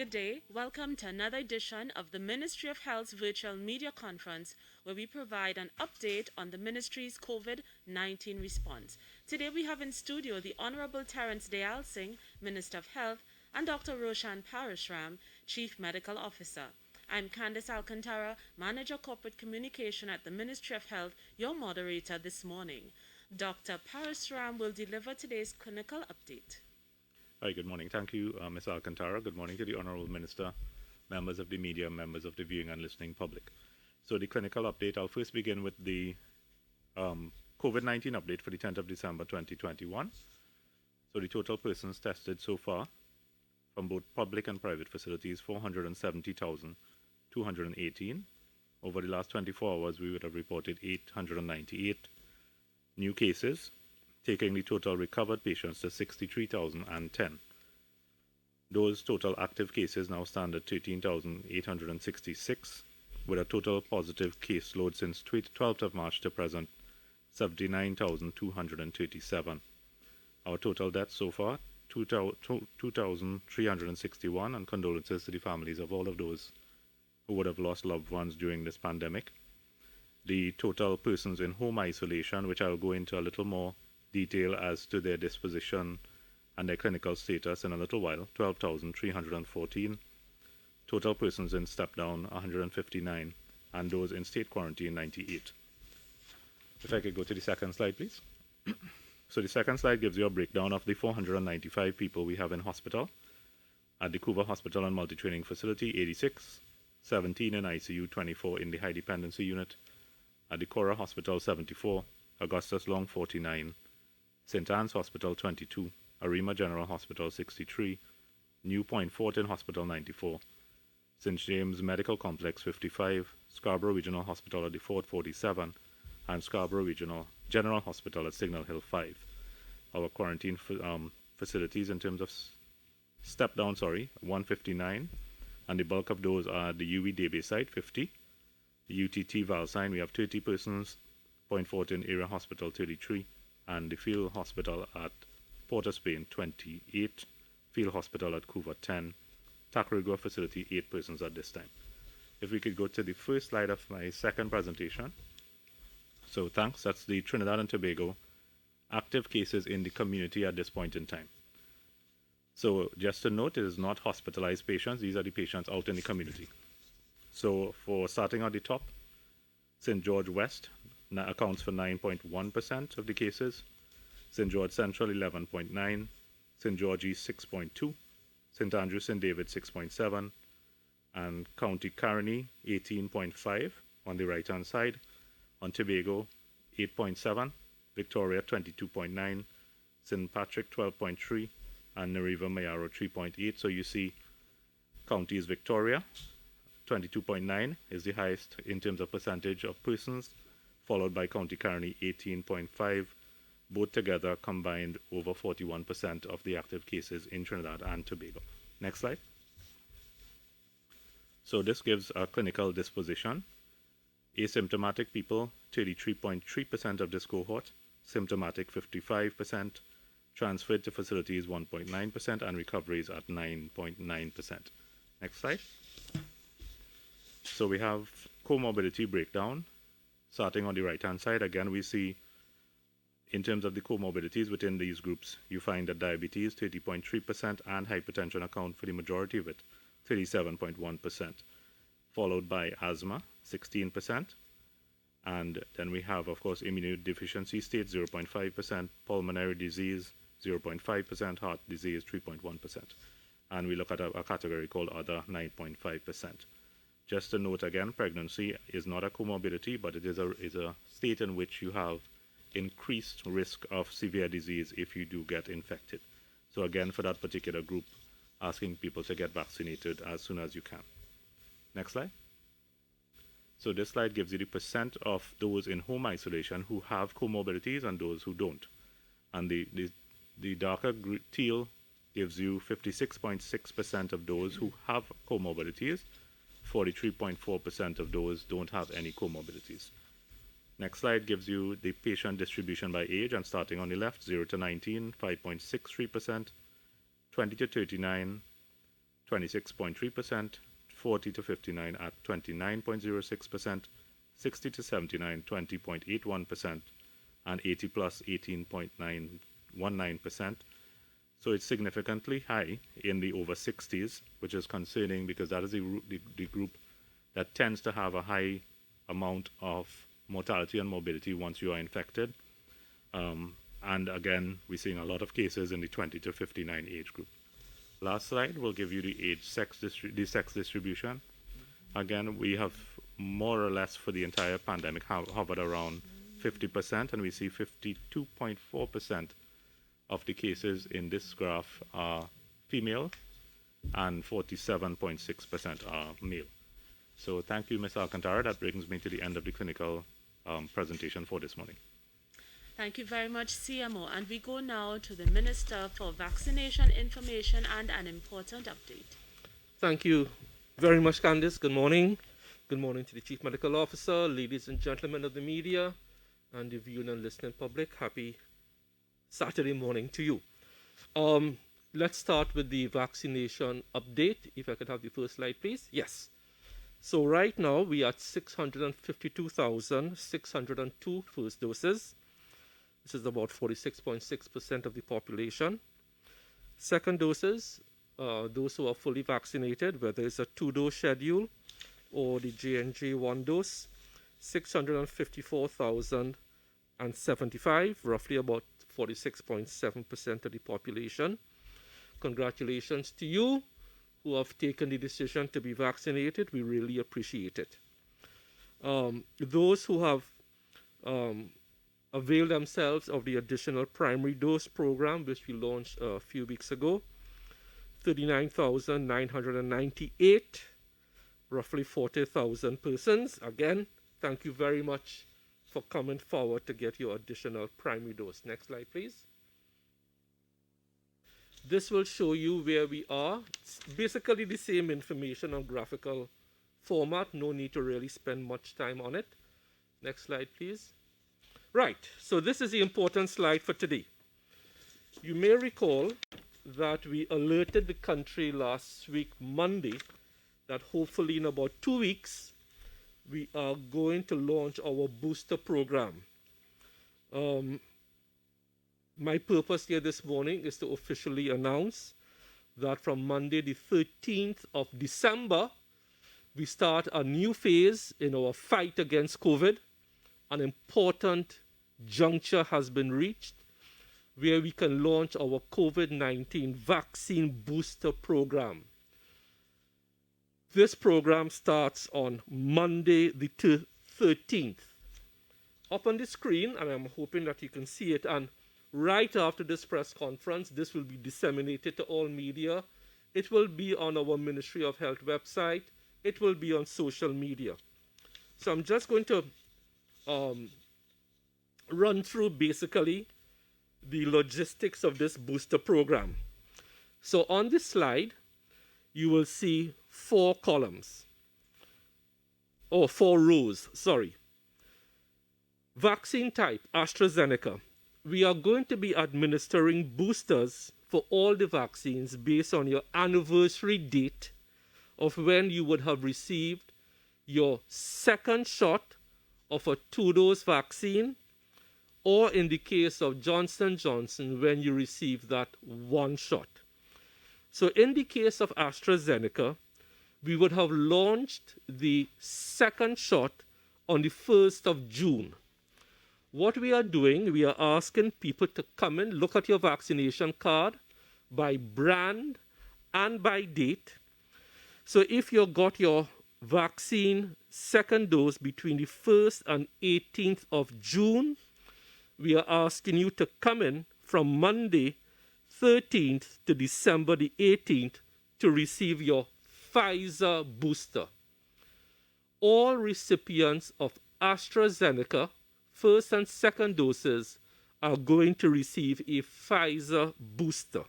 Good day. Welcome to another edition of the Ministry of Health's virtual media conference where we provide an update on the ministry's COVID-19 response. Today we have in studio the Honorable Terence Dayal Singh, Minister of Health, and Dr. Roshan Parashram, Chief Medical Officer. I'm Candice Alcantara, Manager Corporate Communication at the Ministry of Health, your moderator this morning. Dr. Parashram will deliver today's clinical update. Hi, good morning. Thank you, Ms. Alcantara. Good morning to the Honourable Minister, members of the media, members of the viewing and listening public. So the clinical update, I'll first begin with the COVID-19 update for the 10th of December 2021. So the total persons tested so far from both public and private facilities, 470,218. Over the last 24 hours, we would have reported 898 new cases, taking the total recovered patients to 63,010. Those total active cases now stand at 13,866, with a total positive caseload since 12th of March to present, 79,237. Our total deaths so far, 2,361, and condolences to the families of all of those who would have lost loved ones during this pandemic. The total persons in home isolation, which I'll go into a little more detail as to their disposition and their clinical status in a little while, 12,314. Total persons in step down, 159, and those in state quarantine, 98. If I could go to the second slide, please. So the second slide gives you a breakdown of the 495 people we have in hospital. At the Covet Hospital and Multi-Training Facility, 86, 17 in ICU, 24 in the high dependency unit. At the Cora Hospital, 74, Augustus Long, 49, St. Anne's Hospital, 22, Arima General Hospital, 63, New Point Fortin Hospital, 94, St. James Medical Complex, 55, Scarborough Regional Hospital at the Fort, 47, and Scarborough Regional General Hospital at Signal Hill, 5. Our quarantine facilities in terms of step down, 159, and the bulk of those are the UV Daybay site, 50, the UTT Valsine, we have 30 persons, Point Fortin Area Hospital, 33, and the Field Hospital at Port of Spain, 28, Field Hospital at Covet, 10, Tacarigua Facility, 8 persons at this time. If we could go to the first slide of my second presentation. So thanks, that's the Trinidad and Tobago active cases in the community at this point in time. So just to note, it is not hospitalized patients, these are the patients out in the community. So for starting at the top, St. George West accounts for 9.1% of the cases, St. George Central 11.9%, St. George East 6.2%, St. Andrew St. David 6.7%, and County Caroni 18.5% on the right hand side. On Tobago 8.7%, Victoria 22.9%, St. Patrick 12.3%, and Nariva Mayaro 3.8%. So you see counties Victoria 22.9% is the highest in terms of percentage of persons, followed by County Caroni 18.5%, both together combined over 41% of the active cases in Trinidad and Tobago. Next slide. So this gives a clinical disposition. Asymptomatic people, 33.3% of this cohort, symptomatic 55%, transferred to facilities 1.9%, and recoveries at 9.9%. Next slide. So we have comorbidity breakdown. Starting on the right-hand side, again, we see in terms of the comorbidities within these groups, you find that diabetes, 30.3%, and hypertension account for the majority of it, 37.1%, followed by asthma, 16%, and then we have, of course, immunodeficiency state, 0.5%, pulmonary disease, 0.5%, heart disease, 3.1%, and we look at a category called other, 9.5%. Just to note again, pregnancy is not a comorbidity, but it is a state in which you have increased risk of severe disease if you do get infected. So again, for that particular group, asking people to get vaccinated as soon as you can. Next slide. So this slide gives you the percent of those in home isolation who have comorbidities and those who don't. And the darker teal gives you 56.6% of those who have comorbidities, 43.4% of those don't have any comorbidities. Next slide gives you the patient distribution by age, and starting on the left, 0 to 19, 5.63%, 20 to 39, 26.3%, 40 to 59 at 29.06%, 60 to 79, 20.81%, and 80 plus 18.919%. So it's significantly high in the over 60s, which is concerning because that is the group that tends to have a high amount of mortality and morbidity once you are infected. And again, we're seeing a lot of cases in the 20 to 59 age group. Last slide will give you the sex distribution. Again, we have more or less for the entire pandemic hovered around 50%, and we see 52.4% of the cases in this graph are female and 47.6% are male. So thank you, Ms. Alcantara. That brings me to the end of the clinical presentation for this morning. Thank you very much, CMO. And we go now to the Minister for Vaccination Information and an important update. Thank you very much, Candice. Good morning. Good morning to the Chief Medical Officer, ladies and gentlemen of the media, and the viewing and listening public. Happy Saturday morning to you. Let's start with the vaccination update. If I could have the first slide, please. Yes. So right now we are at 652,602 first doses. This is about 46.6% of the population. Second doses, those who are fully vaccinated, whether it's a 2-dose schedule or the J&J 1 dose, 654,075, roughly about 46.7% of the population. Congratulations to you who have taken the decision to be vaccinated. We really appreciate it. Those who have availed themselves of the additional primary dose program, which we launched a few weeks ago, 39,998, roughly 40,000 persons. Again, thank you very much for coming forward to get your additional primary dose. Next slide, please. This will show you where we are. It's basically the same information on graphical format. No need to really spend much time on it. Next slide, please. Right, so this is the important slide for today. You may recall that we alerted the country last week, Monday, that hopefully in about 2 weeks, we are going to launch our booster program. My purpose here this morning is to officially announce that from Monday, the 13th of December, we start a new phase in our fight against COVID. An important juncture has been reached where we can launch our COVID-19 vaccine booster program. This program starts on Monday, the 13th. Up on the screen, and I'm hoping that you can see it, and right after this press conference, this will be disseminated to all media. It will be on our Ministry of Health website. It will be on social media. So I'm just going to run through basically the logistics of this booster program. So on this slide, you will see 4 columns, or 4 rows, sorry. Vaccine type, Astrazeneca. We are going to be administering boosters for all the vaccines based on your anniversary date of when you would have received your second shot of a 2-dose vaccine, or in the case of Johnson & Johnson, when you receive that 1 shot. So in the case of AstraZeneca, we would have launched the second shot on the 1st of June. What we are doing, we are asking people to come in, look at your vaccination card by brand and by date. So if you got your vaccine second dose between the 1st and 18th of June, we are asking you to come in from Monday 13th to December the 18th to receive your Pfizer booster. All recipients of AstraZeneca first and second doses are going to receive a Pfizer booster.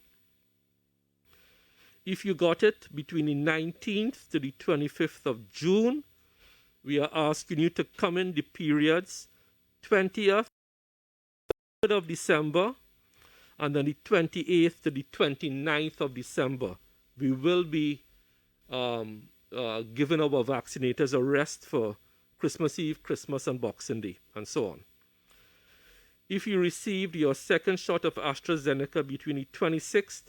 If you got it between the 19th to the 25th of June, we are asking you to come in the periods 20th of December and then the 28th to the 29th of December. We will be giving our vaccinators a rest for Christmas Eve, Christmas, and Boxing Day, and so on. If you received your second shot of Astrazeneca between the 26th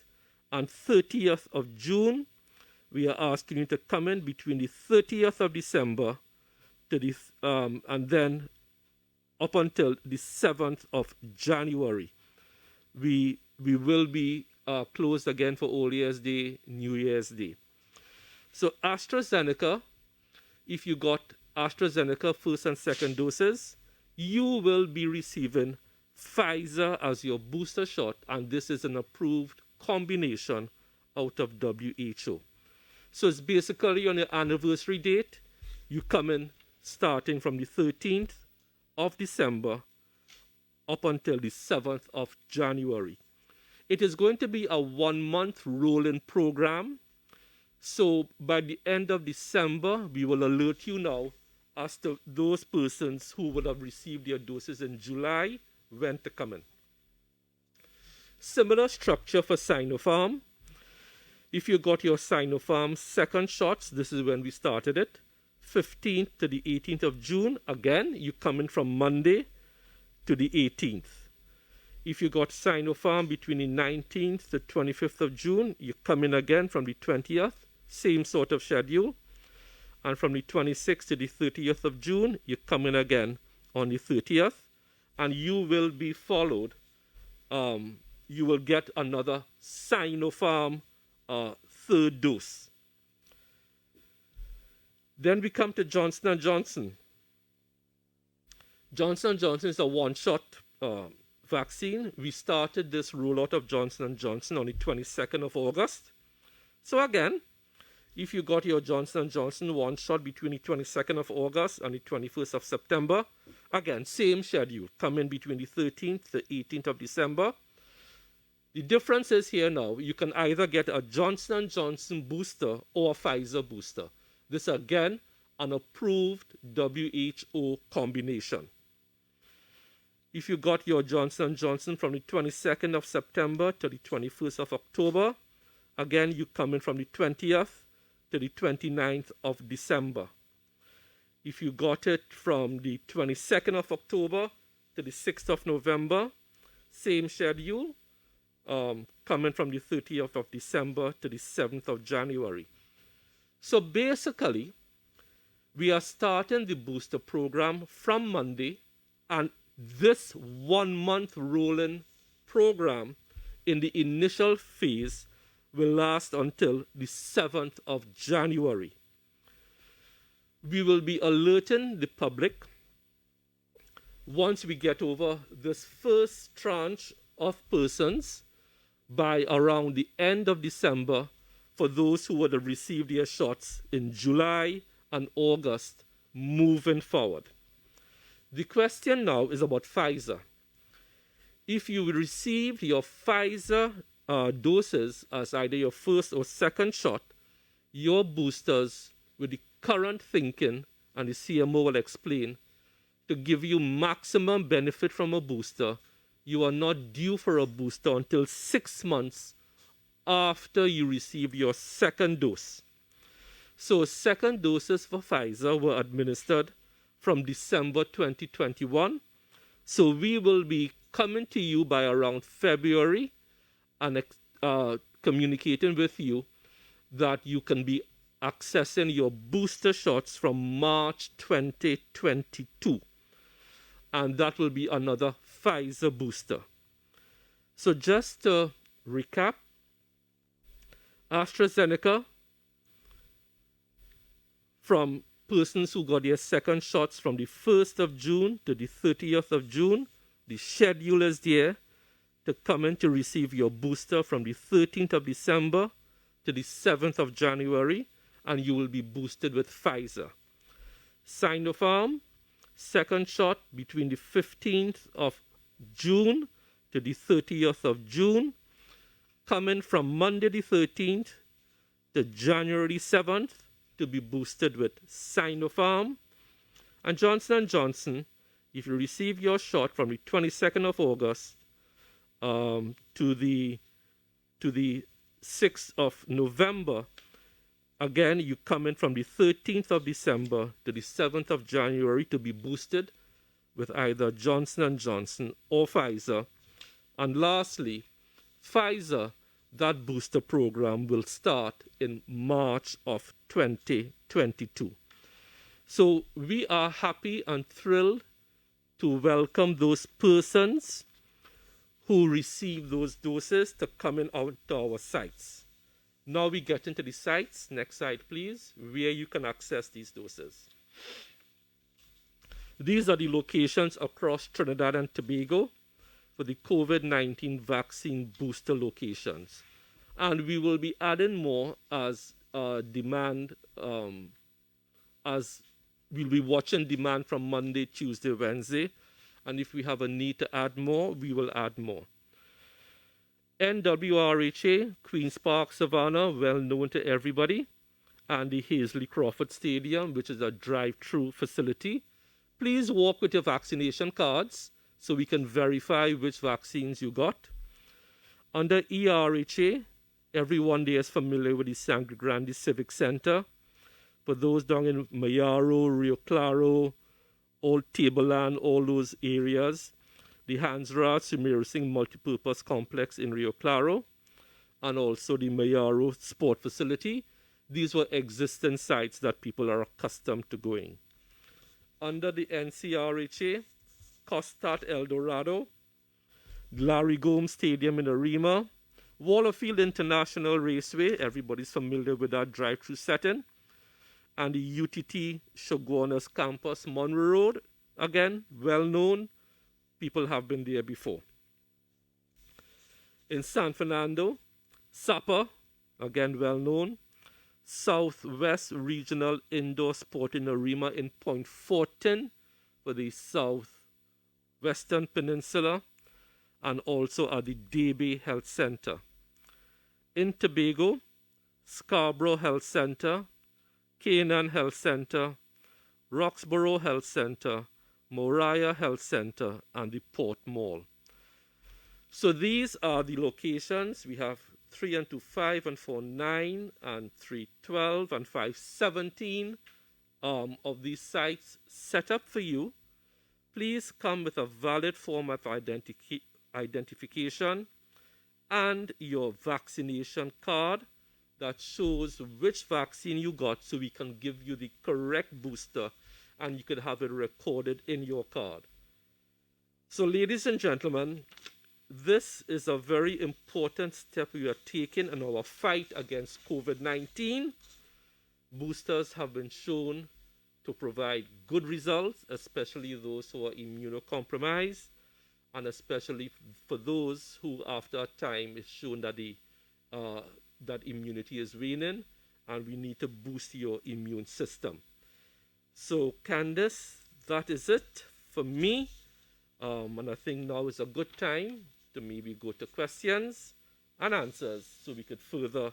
and 30th of June, we are asking you to come in between the 30th of December to the, and then up until the 7th of January. We will be closed again for Old Year's Day, New Year's Day. So AstraZeneca, if you got AstraZeneca first and second doses, you will be receiving Pfizer as your booster shot, and this is an approved combination out of WHO. So it's basically on your anniversary date, you come in starting from the 13th of December up until the 7th of January. It is going to be a 1-month rolling program. So by the end of December, we will alert you now as to those persons who would have received their doses in July when to come in. Similar structure for Sinopharm. If you got your Sinopharm second shots, this is when we started it, 15th to the 18th of June. Again, you come in from Monday to the 18th. If you got Sinopharm between the 19th to 25th of June, you come in again from the 20th, same sort of schedule. And from the 26th to the 30th of June, you come in again on the 30th, and you will be followed. You will get another Sinopharm third dose. Then we come to Johnson & Johnson. Johnson & Johnson is a one-shot vaccine. We started this rollout of Johnson & Johnson on the 22nd of August. So again, if you got your Johnson & Johnson one shot between the 22nd of August and the 21st of September, again, same schedule. Come in between the 13th to 18th of December. The difference is here now, you can either get a Johnson & Johnson booster or a Pfizer booster. This, again, an approved WHO combination. If you got your Johnson & Johnson from the 22nd of September to the 21st of October, again, you come in from the 20th to the 29th of December. If you got it from the 22nd of October to the 6th of November, same schedule, coming from the 30th of December to the 7th of January. So basically, we are starting the booster program from Monday, and this 1-month rolling program in the initial phase will last until the 7th of January. We will be alerting the public once we get over this first tranche of persons by around the end of December for those who would have received their shots in July and August moving forward. The question now is about Pfizer. If you received your Pfizer doses as either your first or second shot, your boosters, with the current thinking, and the CMO will explain, to give you maximum benefit from a booster, you are not due for a booster until 6 months after you receive your second dose. So second doses for Pfizer were administered from December 2021. So we will be coming to you by around February and communicating with you that you can be accessing your booster shots from March 2022. And that will be another Pfizer booster. So just to recap, AstraZeneca, from persons who got their second shots from the 1st of June to the 30th of June, the schedule is there to come in to receive your booster from the 13th of December to the 7th of January, and you will be boosted with Pfizer. Sinopharm, second shot between the 15th of June to the 30th of June, coming from Monday the 13th to January 7th to be boosted with Sinopharm. And Johnson & Johnson, if you receive your shot from the 22nd of August to the 6th of November, Again, you come in from the 13th of December to the 7th of January to be boosted with either Johnson & Johnson or Pfizer. And lastly, Pfizer, that booster program will start in March of 2022. So we are happy and thrilled to welcome those persons who receive those doses to come in out to our sites. Now we get into the sites, next slide please, where you can access these doses. These are the locations across Trinidad and Tobago for the COVID-19 vaccine booster locations. And we will be adding more as demand, as we'll be watching demand from Monday, Tuesday, Wednesday. And if we have a need to add more, we will add more. NWRHA, Queen's Park, Savannah, well known to everybody, and the Hazley Crawford Stadium, which is a drive-through facility. Please walk with your vaccination cards so we can verify which vaccines you got. Under ERHA, everyone there is familiar with the Sangre Grande Civic Center. For those down in Mayaro, Rio Claro, Old Tableland, all those areas, the Hansra Sumeru Singh Multipurpose Complex in Rio Claro, and also the Mayaro Sport Facility. These were existing sites that people are accustomed to going. Under the NCRHA, Costat El Dorado, Larry Gomes Stadium in Arima, Wallerfield International Raceway, everybody's familiar with that drive-through setting, and the UTT Shoguanas Campus, Monroe Road, again, well known. People have been there before. In San Fernando, Sapa, again well known. Southwest Regional Indoor Sporting Arena in Point Fortin for the Southwestern Peninsula, and also at the Debe Health Center. In Tobago, Scarborough Health Center, Canaan Health Center, Roxborough Health Center, Moriah Health Center, and the Port Mall. So these are the locations. We have 3 and 2, 5 and 4, 9, and 3, 12, and 5, 17 of these sites set up for you. Please come with a valid form of identification and your vaccination card that shows which vaccine you got so we can give you the correct booster and you could have it recorded in your card. So ladies and gentlemen, this is a very important step we are taking in our fight against COVID-19. Boosters have been shown to provide good results, especially those who are immunocompromised, and especially for those who after a time it's shown that that immunity is waning and we need to boost your immune system. So Candace, that is it for me. And I think now is a good time to maybe go to questions and answers so we could further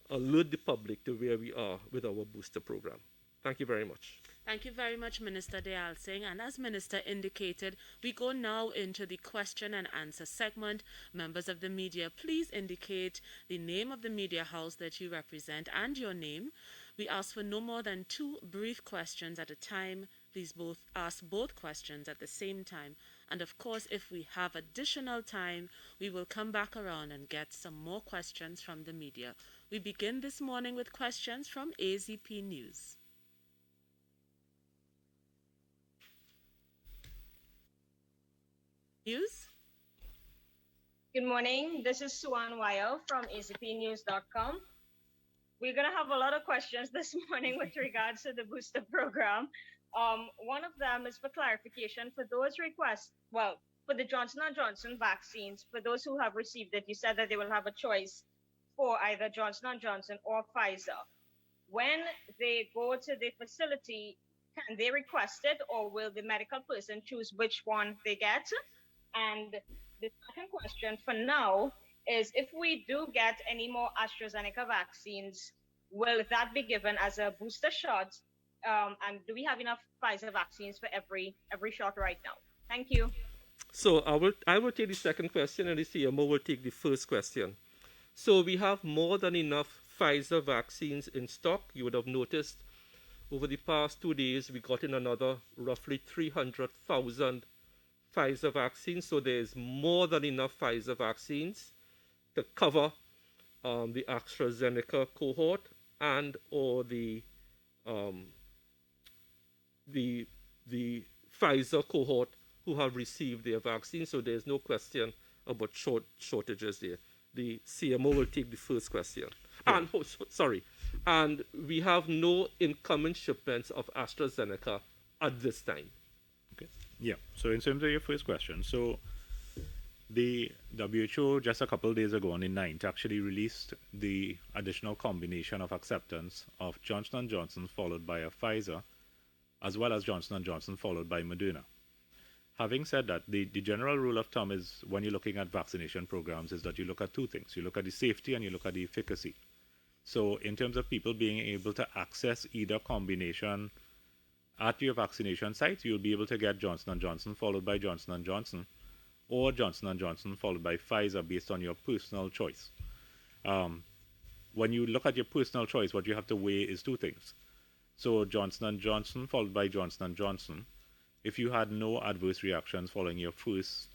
alert the public to where we are with our booster program. Thank you very much. Thank you very much, Minister Dayal Singh. And as Minister indicated, we go now into the question and answer segment. Members of the media, please indicate the name of the media house that you represent and your name. We ask for no more than 2 brief questions at a time. Please ask both questions at the same time. And of course, if we have additional time, we will come back around and get some more questions from the media. We begin this morning with questions from AZP News. Good morning. This is Suan Wayo from acpnews.com. We're going to have a lot of questions this morning with regards to the booster program. One of them is for clarification for those requests, for the Johnson & Johnson vaccines, for those who have received it, you said that they will have a choice for either Johnson & Johnson or Pfizer. When they go to the facility, can they request it, or will the medical person choose which one they get? And the second question for now is, if we do get any more Astrazeneca vaccines, will that be given as a booster shot? And do we have enough Pfizer vaccines for every shot right now? Thank you. So I will take the second question and the CMO will take the first question. So we have more than enough Pfizer vaccines in stock. You would have noticed over the past 2 days, we got in another roughly 300,000 Pfizer vaccines. So there's more than enough Pfizer vaccines to cover the Astrazeneca cohort and or the Pfizer cohort who have received their vaccine. So there's no question about shortages there. The CMO will take the first question. Yeah. And and we have no incoming shipments of AstraZeneca at this time. Okay. Yeah. So in terms of your first question, so the WHO just a couple of days ago on the 9th actually released the additional combination of acceptance of Johnson & Johnson followed by a Pfizer, as well as Johnson & Johnson followed by Moderna. Having said that, the general rule of thumb is when you're looking at vaccination programs is that you look at two things. You look at the safety and you look at the efficacy. So in terms of people being able to access either combination at your vaccination site, you'll be able to get Johnson & Johnson followed by Johnson & Johnson or Johnson & Johnson followed by Pfizer based on your personal choice. When you look at your personal choice, what you have to weigh is two things. So Johnson & Johnson followed by Johnson & Johnson. If you had no adverse reactions following your first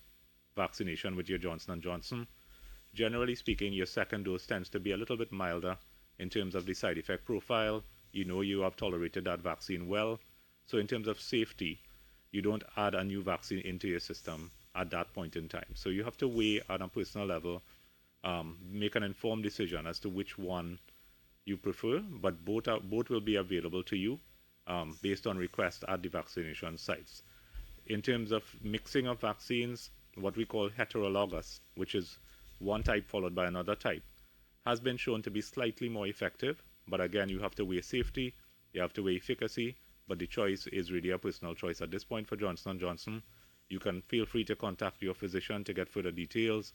vaccination with your Johnson & Johnson, generally speaking, your second dose tends to be a little bit milder in terms of the side effect profile. You know you have tolerated that vaccine well. So in terms of safety, you don't add a new vaccine into your system at that point in time. So you have to weigh on a personal level, make an informed decision as to which one you prefer, but both will be available to you based on request at the vaccination sites. In terms of mixing of vaccines, what we call heterologous, which is one type followed by another type, has been shown to be slightly more effective. But again, you have to weigh safety, you have to weigh efficacy, but the choice is really a personal choice at this point for Johnson & Johnson. You can feel free to contact your physician to get further details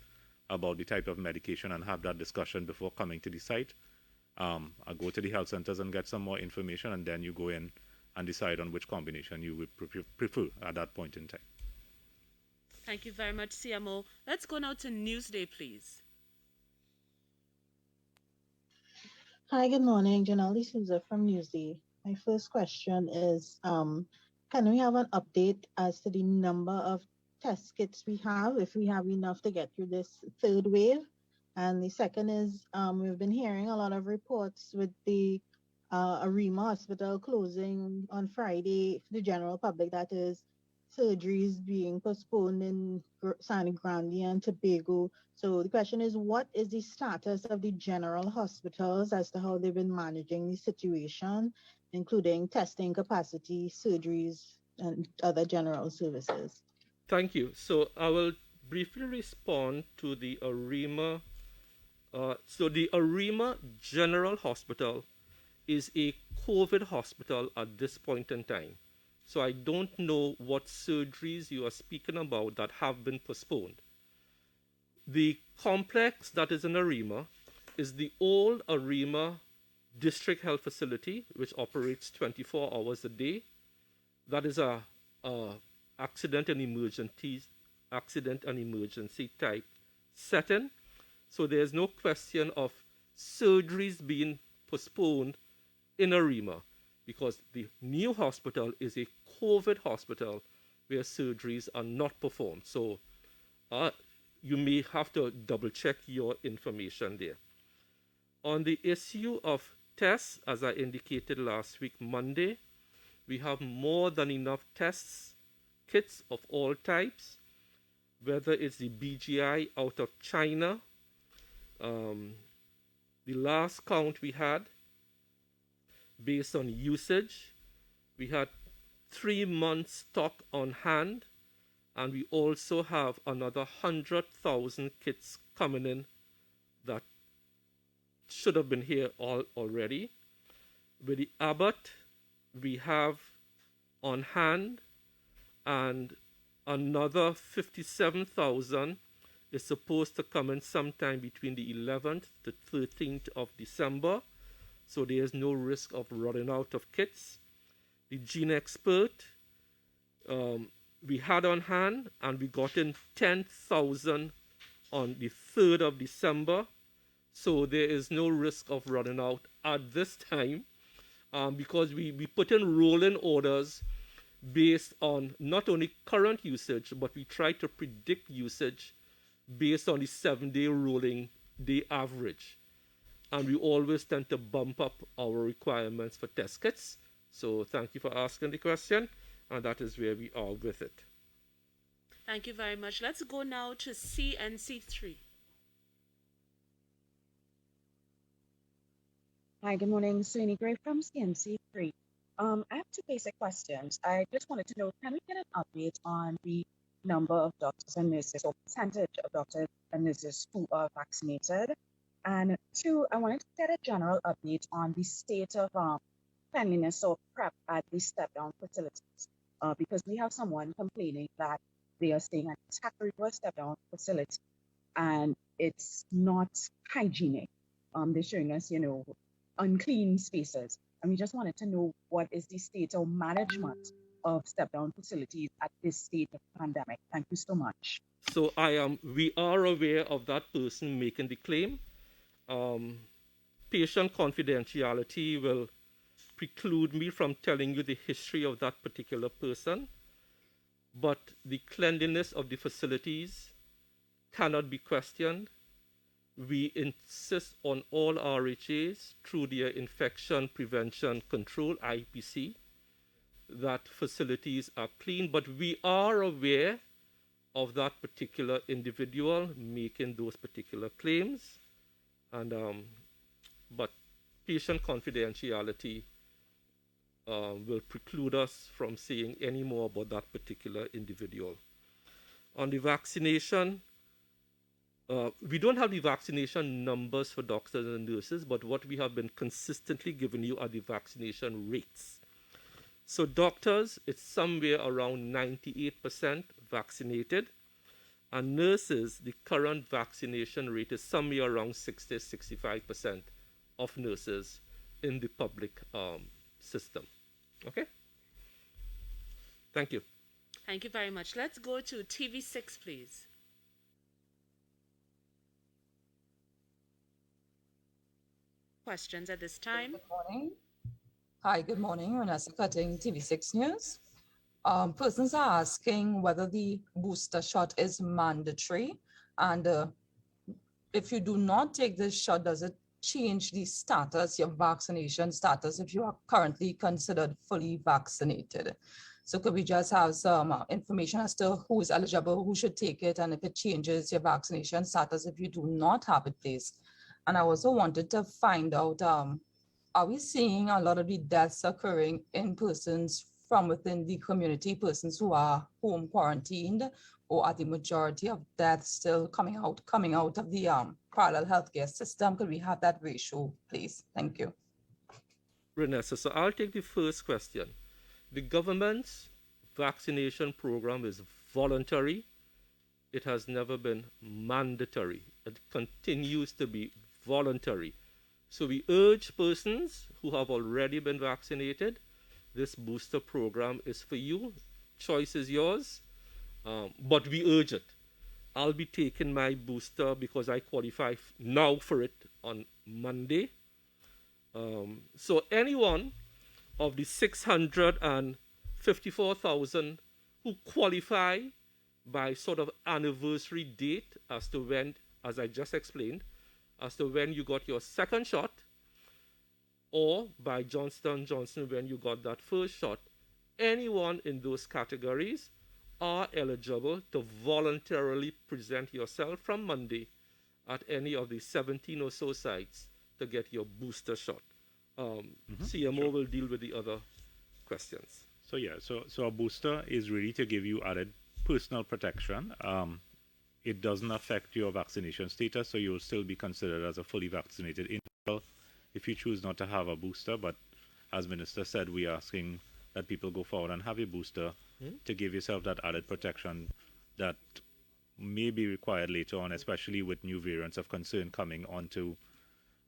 about the type of medication and have that discussion before coming to the site. I'll go to the health centers and get some more information, and then you go in and decide on which combination you would prefer at that point in time. Thank you very much, CMO. Let's go now to Newsday, please. Hi, good morning. Janelle Souza from Newsday. My first question is, can we have an update as to the number of test kits we have, if we have enough to get through this third wave? And the second is, we've been hearing a lot of reports with the Arima Hospital closing on Friday for the general public, that is, surgeries being postponed in San Grande and Tobago. So the question is, what is the status of the general hospitals as to how they've been managing the situation, including testing capacity, surgeries, and other general services? Thank you. So I will briefly respond to the Arima. So the Arima General Hospital is a COVID hospital at this point in time. So I don't know what surgeries you are speaking about that have been postponed. The complex that is in Arima is the old Arima District Health Facility, which operates 24 hours a day. That is a accident and emergency type setting. So there's no question of surgeries being postponed in Arima, because the new hospital is a COVID hospital where surgeries are not performed. So you may have to double check your information there. On the issue of tests, as I indicated last week, Monday, we have more than enough tests, kits of all types, whether it's the BGI out of China. The last count we had, based on usage, we had 3 months stock on hand, and we also have another 100,000 kits coming in that should have been here already. With the Abbott, we have on hand, and another 57,000 is supposed to come in sometime between the 11th to 13th of December. So there is no risk of running out of kits. The Gene Expert, we had on hand, and we got in 10,000 on the 3rd of December. So there is no risk of running out at this time, because we put in rolling orders based on not only current usage, but we try to predict usage based on the 7-day rolling day average. And we always tend to bump up our requirements for test kits. So thank you for asking the question, and that is where we are with it. Thank you very much. Let's go now to CNC3. Hi, good morning. Sunny Gray from CNC3. I have two basic questions. I just wanted to know, can we get an update on the number of doctors and nurses or percentage of doctors and nurses who are vaccinated? And two, I wanted to get a general update on the state of cleanliness or prep at the step-down facilities, because we have someone complaining that they are staying at a step-down facility and it's not hygienic. They're showing us, unclean spaces. And we just wanted to know what is the state or management of step-down facilities at this state of the pandemic. Thank you so much. So we are aware of that person making the claim. Patient confidentiality will preclude me from telling you the history of that particular person, but the cleanliness of the facilities cannot be questioned. We insist on all RHAs through their infection prevention control, IPC, that facilities are clean, but we are aware of that particular individual making those particular claims, and but patient confidentiality will preclude us from saying any more about that particular individual. On the vaccination, we don't have the vaccination numbers for doctors and nurses, but what we have been consistently giving you are the vaccination rates. So doctors, it's somewhere around 98% vaccinated, and nurses, the current vaccination rate is somewhere around 60-65% of nurses in the public system. Okay? Thank you. Thank you very much. Let's go to TV6, please. Questions at this time? Good morning. Hi, good morning. Vanessa Cutting, TV6 News. Persons are asking whether the booster shot is mandatory, and if you do not take this shot, does it change the status, your vaccination status, if you are currently considered fully vaccinated? So could we just have some information as to who is eligible, who should take it, and if it changes your vaccination status if you do not have it, please? And I also wanted to find out, are we seeing a lot of the deaths occurring in persons from within the community, persons who are home quarantined, or are the majority of deaths still coming out of the parallel healthcare system? Could we have that ratio, please? Thank you. Renessa, so I'll take the first question. The government's vaccination program is voluntary. It has never been mandatory. It continues to be voluntary. So we urge persons who have already been vaccinated, this booster program is for you. Choice is yours, but we urge it. I'll be taking my booster because I qualify now for it on Monday. So anyone of the 654,000 who qualify by sort of anniversary date as to when, as I just explained, as to when you got your second shot, or by Johnson & Johnson when you got that first shot, anyone in those categories are eligible to voluntarily present yourself from Monday at any of the 17 or so sites to get your booster shot. CMO will deal with the other questions. So yeah, so a booster is really to give you added personal protection. It doesn't affect your vaccination status, so you'll still be considered as a fully vaccinated individual if you choose not to have a booster. But as Minister said, we are asking that people go forward and have a booster to give yourself that added protection that may be required later on, especially with new variants of concern coming onto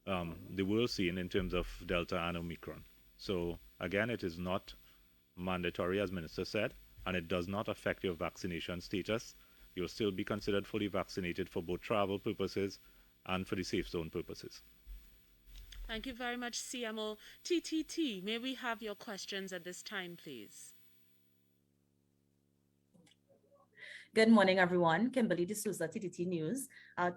the world scene in terms of Delta and Omicron. So again, it is not mandatory, as Minister said, and it does not affect your vaccination status. You'll still be considered fully vaccinated for both travel purposes and for the safe zone purposes. Thank you very much, CMO. TTT, may we have your questions at this time, please? Good morning, everyone. Kimberly D'Souza, TTT News.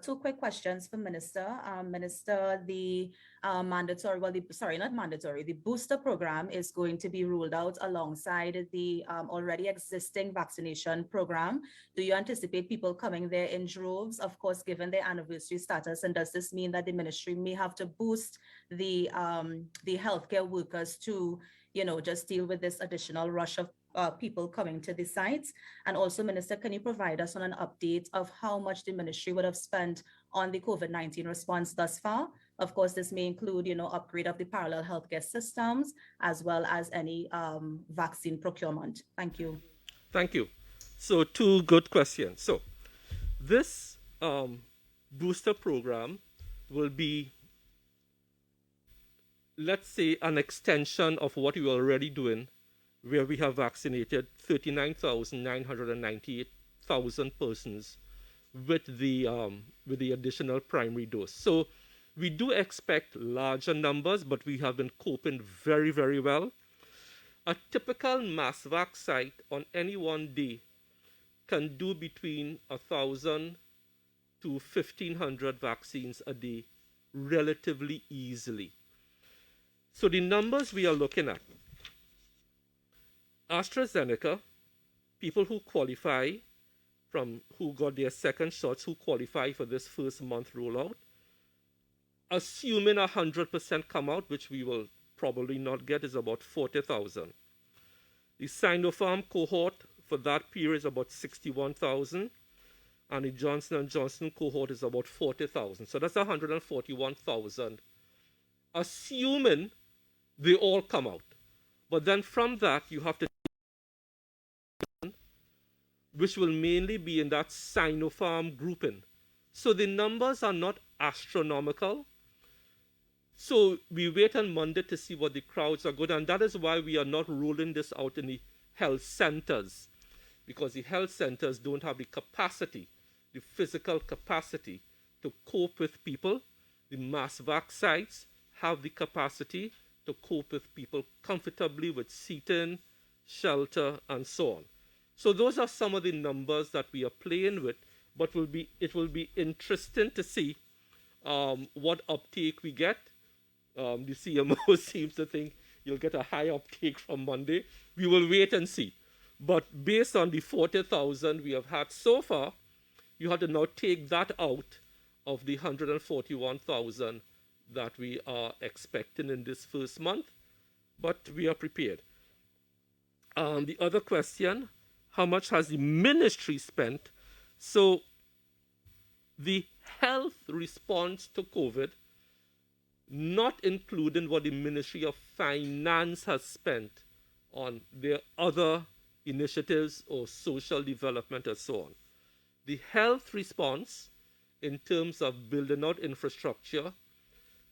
Two quick questions for Minister. Minister, the mandatory, well, sorry, not mandatory, the booster program is going to be rolled out alongside the already existing vaccination program. Do you anticipate people coming there in droves, of course, given their anniversary status? And does this mean that the ministry may have to boost the healthcare workers to, just deal with this additional rush of people coming to the sites? And also, Minister, can you provide us on an update of how much the ministry would have spent on the COVID-19 response thus far? Of course, this may include, upgrade of the parallel healthcare systems, as well as any vaccine procurement. Thank you. Thank you. So, two good questions. So, this booster program will be, let's say, an extension of what we are already doing, where we have vaccinated 39,998 persons with the additional primary dose. So we do expect larger numbers, but we have been coping very, very well. A typical mass vac site on any one day can do between 1,000 to 1,500 vaccines a day relatively easily. So the numbers we are looking at: Astrazeneca, people who qualify who got their second shots, who qualify for this first month rollout, assuming 100% come out, which we will probably not get, is about 40,000. The Sinopharm cohort for that period is about 61,000, and the Johnson & Johnson cohort is about 40,000. So that's 141,000, assuming they all come out. But then from that, you have to, which will mainly be in that Sinopharm grouping. So the numbers are not astronomical. So we wait on Monday to see what the crowds are good, and that is why we are not rolling this out in the health centers, because the health centers don't have the capacity, the physical capacity to cope with people. The mass vac sites have the capacity to cope with people comfortably with seating, shelter, and so on. So those are some of the numbers that we are playing with, but it will be interesting to see what uptake we get. The CMO seems to think you'll get a high uptake from Monday. We will wait and see. But based on the 40,000 we have had so far, you have to now take that out of the 141,000 that we are expecting in this first month, but we are prepared. The other question: how much has the ministry spent? So the health response to COVID, not including what the Ministry of Finance has spent on their other initiatives or social development and so on. The health response, in terms of building out infrastructure,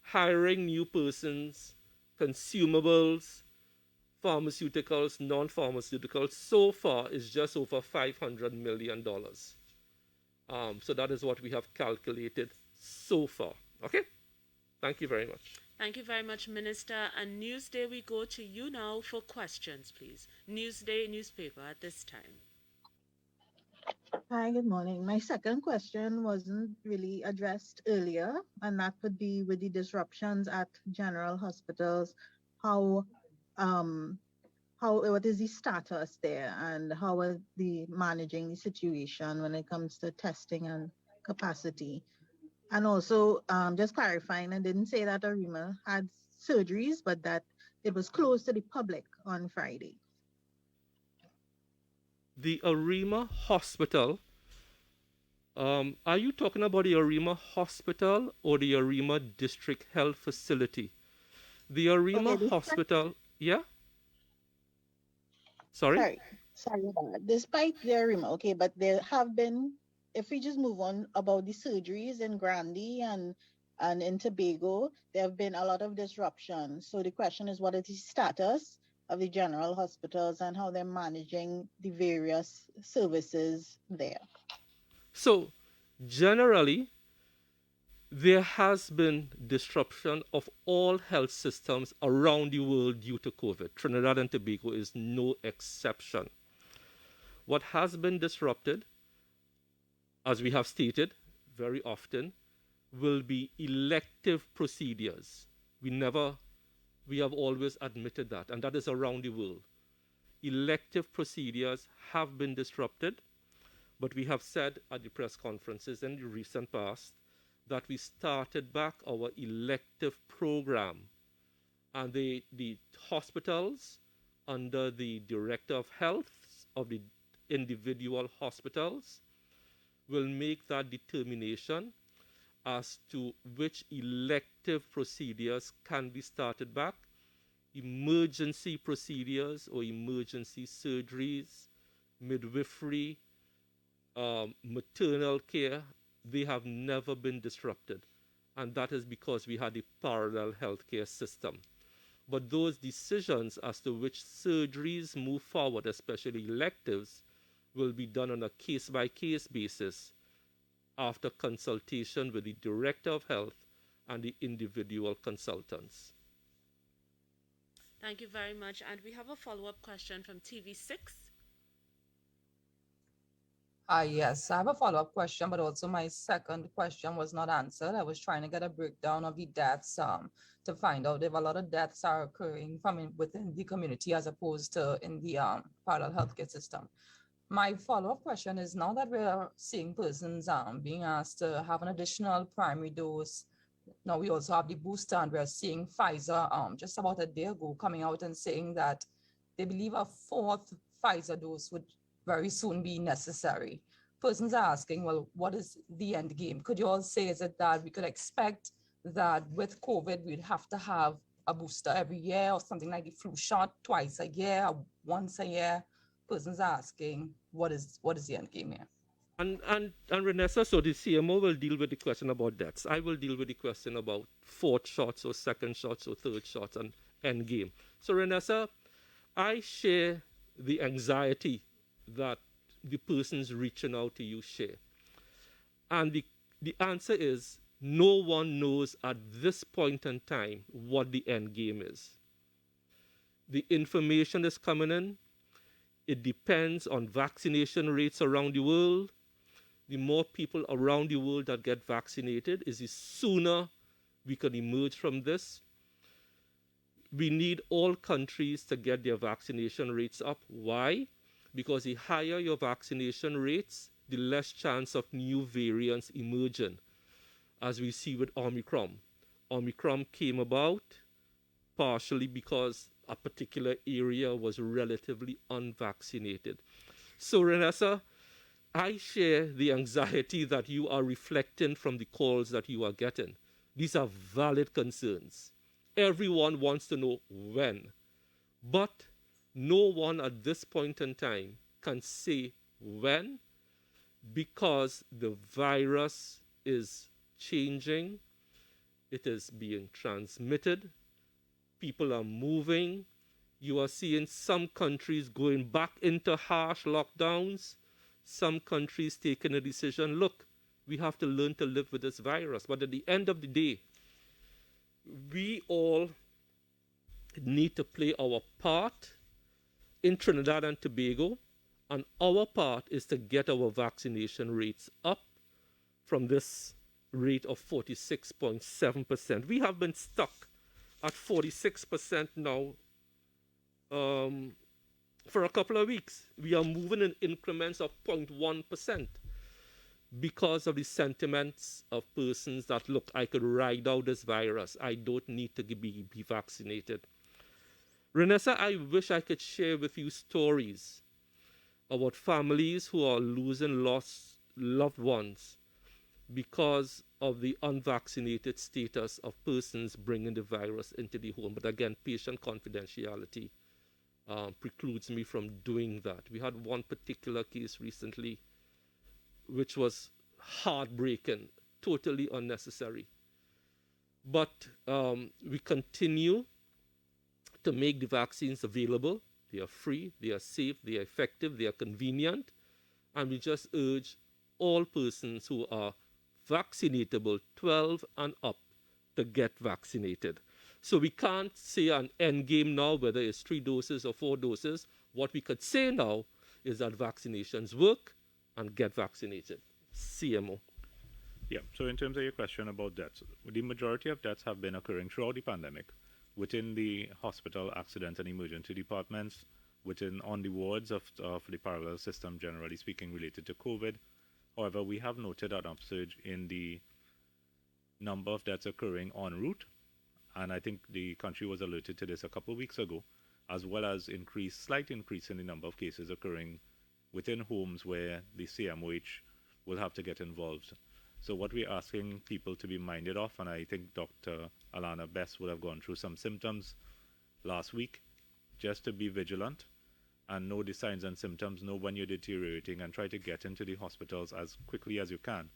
hiring new persons, consumables, pharmaceuticals, non-pharmaceuticals, so far is just over $500 million. So that is what we have calculated so far. Okay? Thank you very much. Thank you very much, Minister. And Newsday, we go to you now for questions, please. Newsday newspaper at this time. Hi, good morning. My second question wasn't really addressed earlier, and that would be with the disruptions at general hospitals. What is the status there, and how are they managing the situation when it comes to testing and capacity? And also, just clarifying, I didn't say that Arima had surgeries, but that it was closed to the public on Friday. The Arima Hospital, are you talking about the Arima Hospital or the Arima District Health Facility? The Arima Hospital, yeah? Sorry about that. Despite the Arima, okay, but there have been, if we just move on about the surgeries in Grandy and in Tobago, there have been a lot of disruptions. So the question is, what is the status of the general hospitals and how they're managing the various services there? So generally, There has been disruption of all health systems around the world due to COVID. Trinidad and Tobago is no exception. What has been disrupted, as we have stated very often, will be elective procedures. We have always admitted that, and that is around the world. Elective procedures have been disrupted, but we have said at the press conferences in the recent past that we started back our elective program, and the hospitals under the Director of Health of the individual hospitals will make that determination as to which elective procedures can be started back. Emergency procedures or emergency surgeries, midwifery, maternal care, they have never been disrupted. And that is because we had a parallel healthcare system. But those decisions as to which surgeries move forward, especially electives, will be done on a case-by-case basis after consultation with the Director of Health and the individual consultants. Thank you very much. And we have a follow-up question from TV6. Yes, I have a follow-up question, but also my second question was not answered. I was trying to get a breakdown of the deaths to find out if a lot of deaths are occurring from within the community as opposed to in the parallel healthcare system. My follow-up question is, now that we're seeing persons being asked to have an additional primary dose, now we also have the booster, and we're seeing Pfizer just about a day ago coming out and saying that they believe a fourth Pfizer dose would very soon be necessary. Persons are asking, well, what is the end game? Could you all say, is it that we could expect that with COVID, we'd have to have a booster every year, or something like the flu shot twice a year, or once a year? Persons are asking, what is the end game here? And Renessa, so the CMO will deal with the question about deaths. I will deal with the question about fourth shots or second shots or third shots and end game. So Renessa, I share the anxiety that the persons reaching out to you share. And the answer is, no one knows at this point in time what the end game is. The information is coming in. It depends on vaccination rates around the world. The more people around the world that get vaccinated is the sooner we can emerge from this. We need all countries to get their vaccination rates up. Why? Because the higher your vaccination rates, the less chance of new variants emerging, as we see with Omicron. Omicron came about partially because a particular area was relatively unvaccinated. So, Renessa, I share the anxiety that you are reflecting from the calls that you are getting. These are valid concerns. Everyone wants to know when. But no one at this point in time can say when, because the virus is changing. It is being transmitted. People are moving. You are seeing some countries going back into harsh lockdowns. Some countries taking a decision, look, we have to learn to live with this virus. But at the end of the day, we all need to play our part in Trinidad and Tobago, and our part is to get our vaccination rates up from this rate of 46.7%. We have been stuck at 46% now for a couple of weeks. We are moving in increments of 0.1% because of the sentiments of persons that, look, I could ride out this virus. I don't need to be vaccinated. Renessa, I wish I could share with you stories about families who are losing lost loved ones because of the unvaccinated status of persons bringing the virus into the home. But again, patient confidentiality precludes me from doing that. We had one particular case recently which was heartbreaking, totally unnecessary. But we continue to make the vaccines available. They are free, they are safe, they are effective, they are convenient. And we just urge all persons who are vaccinatable 12 and up to get vaccinated. So we can't say an end game now, whether it's 3 doses or 4 doses. What we could say now is that vaccinations work and get vaccinated. CMO. Yeah, so in terms of your question about deaths, the majority of deaths have been occurring throughout the pandemic within the hospital accident and emergency departments, on the wards of the parallel system, generally speaking, related to COVID. However, we have noted an upsurge in the number of deaths occurring en route, and I think the country was alerted to this a couple of weeks ago, as well as slight increase in the number of cases occurring within homes where the CMOH will have to get involved. So what we're asking people to be minded of, and I think Dr. Alana Best would have gone through some symptoms last week, just to be vigilant and know the signs and symptoms, know when you're deteriorating, and try to get into the hospitals as quickly as you can.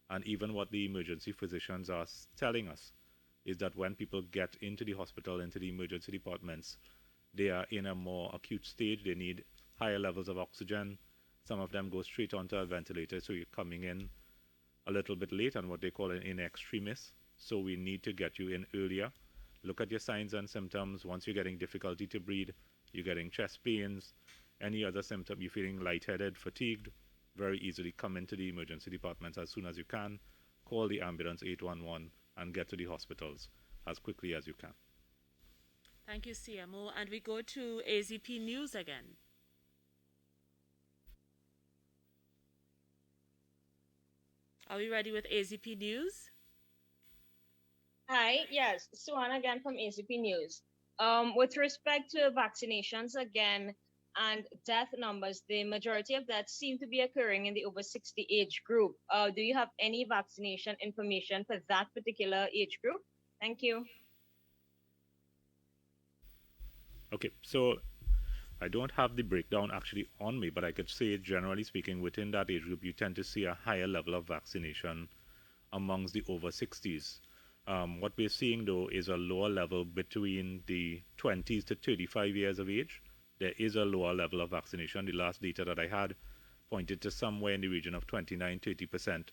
And even what the emergency physicians are telling us is that when people get into the hospital, into the emergency departments, they are in a more acute stage. They need higher levels of oxygen. Some of them go straight onto a ventilator, so you're coming in a little bit late on what they call an in extremis. So we need to get you in earlier. Look at your signs and symptoms. Once you're getting difficulty to breathe, you're getting chest pains, any other symptom, you're feeling lightheaded, fatigued, very easily come into the emergency departments as soon as you can. Call the ambulance 811 and get to the hospitals as quickly as you can. Thank you, CMO. And we go to AZP News again. Are we ready with AZP News? Hi, yes, Suan again from ACP News. With respect to vaccinations again and death numbers, the majority of deaths seem to be occurring in the over 60 age group. Do you have any vaccination information for that particular age group? Thank you. Okay, so I don't have the breakdown actually on me, but I could say, generally speaking, within that age group, you tend to see a higher level of vaccination amongst the over 60s. What we're seeing, though, is a lower level between the 20s to 35 years of age. There is a lower level of vaccination. The last data that I had pointed to somewhere in the region of 29-30%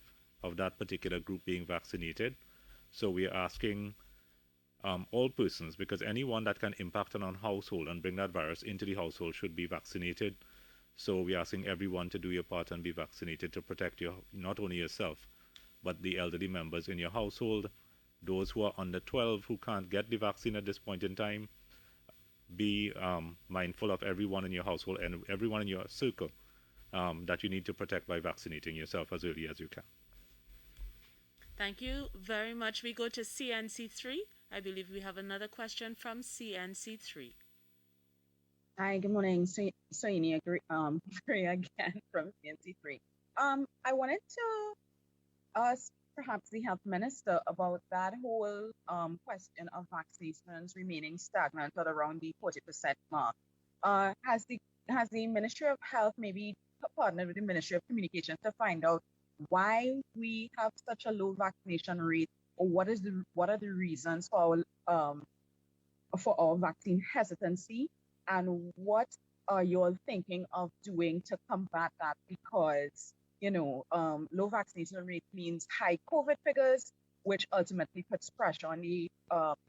of that particular group being vaccinated. So we are asking all persons, because anyone that can impact on a household and bring that virus into the household should be vaccinated. So we're asking everyone to do your part and be vaccinated to protect not only yourself, but the elderly members in your household. Those who are under 12 who can't get the vaccine at this point in time, be mindful of everyone in your household and everyone in your circle that you need to protect by vaccinating yourself as early as you can. Thank you very much. We go to CNC3. I believe we have another question from CNC3. Hi, good morning. Soini again from CNC3. I wanted to ask perhaps the health minister about that whole question of vaccinations remaining stagnant at around the 40% mark. Has the Ministry of Health maybe partnered with the Ministry of Communications to find out why we have such a low vaccination rate, or what are the reasons for our vaccine hesitancy, and what are you all thinking of doing to combat that? Because low vaccination rate means high COVID figures, which ultimately puts pressure on the